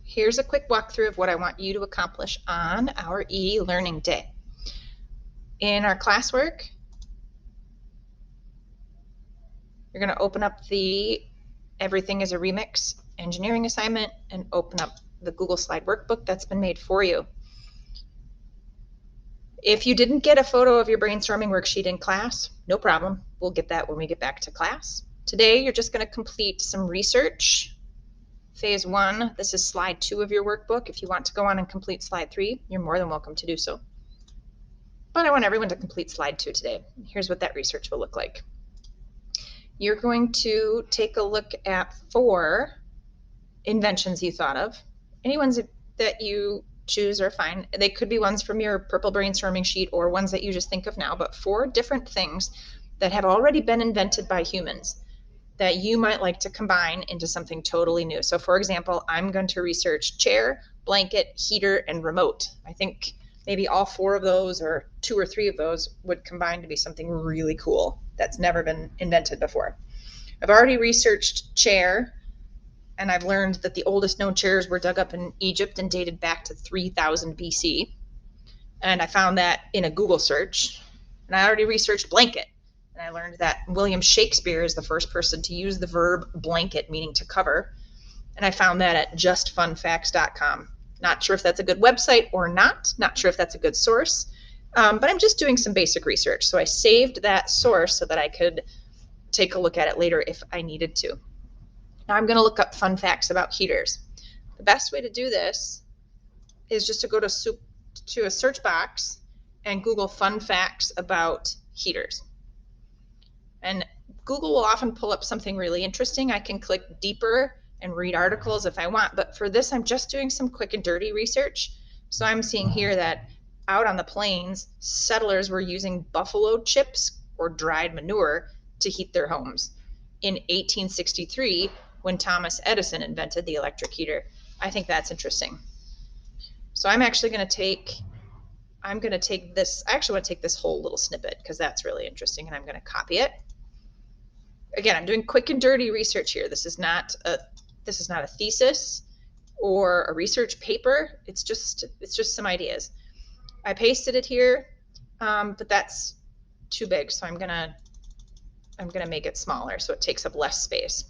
Here's a quick walkthrough of what I want you to accomplish on our e-learning day. In our classwork, you're going to open up the Everything is a Remix engineering assignment and open up the Google Slide workbook that's been made for you. If you didn't get a photo of your brainstorming worksheet in class, no problem. We'll get that when we get back to class. Today, you're just going to complete some research. Phase 1, this is slide 2 of your workbook. If you want to go on and complete slide 3, you're more than welcome to do so. But I want everyone to complete slide 2 today. Here's what that research will look like. You're going to take a look at 4 inventions you thought of. Any ones that you choose are fine. They could be ones from your purple brainstorming sheet or ones that you just think of now, but 4 different things that have already been invented by humans that you might like to combine into something totally new. So for example, I'm going to research chair, blanket, heater, and remote. I think maybe all 4 of those or 2 or 3 of those would combine to be something really cool that's never been invented before. I've already researched chair, and I've learned that the oldest known chairs were dug up in Egypt and dated back to 3000 BC. And I found that in a Google search. And I already researched blanket. And I learned that William Shakespeare is the first person to use the verb blanket, meaning to cover. And I found that at justfunfacts.com. Not sure if that's a good website or not sure if that's a good source, but I'm just doing some basic research. So I saved that source so that I could take a look at it later if I needed to. Now I'm going to look up fun facts about heaters. The best way to do this is just to go to a search box and Google fun facts about heaters. And Google will often pull up something really interesting. I can click deeper and read articles if I want, but for this I'm just doing some quick and dirty research. So I'm seeing here that out on the plains, settlers were using buffalo chips or dried manure to heat their homes in 1863 when Thomas Edison invented the electric heater. I think that's interesting. So I'm actually going to take this, I actually want to take this whole little snippet because that's really interesting, and I'm going to copy it. Again, I'm doing quick and dirty research here. This is not a thesis or a research paper. It's just some ideas. I pasted it here, but that's too big, so I'm gonna make it smaller so it takes up less space.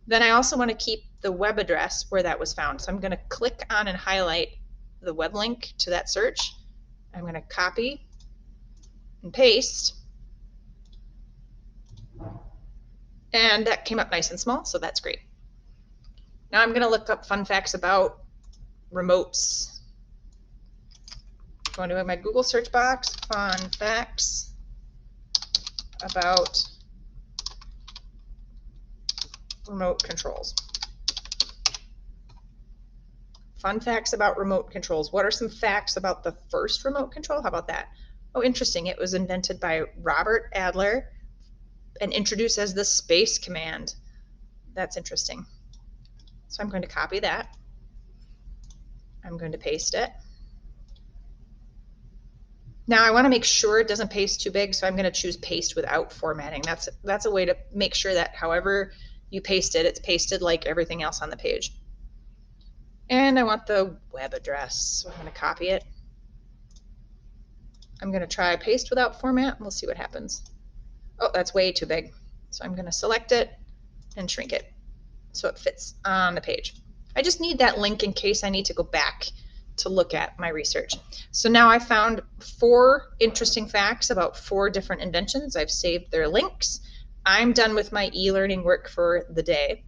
Then I also want to keep the web address where that was found. So I'm going to click on and highlight the web link to that search. I'm going to copy and paste. And that came up nice and small, so that's great. Now I'm going to look up fun facts about remotes. Going to my Google search box, fun facts about remote controls. Fun facts about remote controls. What are some facts about the first remote control? How about that? Oh, interesting. It was invented by Robert Adler and introduced as the Space Command. That's interesting. So I'm going to copy that. I'm going to paste it. Now I want to make sure it doesn't paste too big, so I'm going to choose paste without formatting. That's a way to make sure that however you paste it, it's pasted like everything else on the page. And I want the web address, so I'm going to copy it. I'm going to try paste without format, and we'll see what happens. Oh, that's way too big. So I'm going to select it and shrink it so it fits on the page. I just need that link in case I need to go back to look at my research. So now I found 4 interesting facts about 4 different inventions. I've saved their links. I'm done with my e-learning work for the day.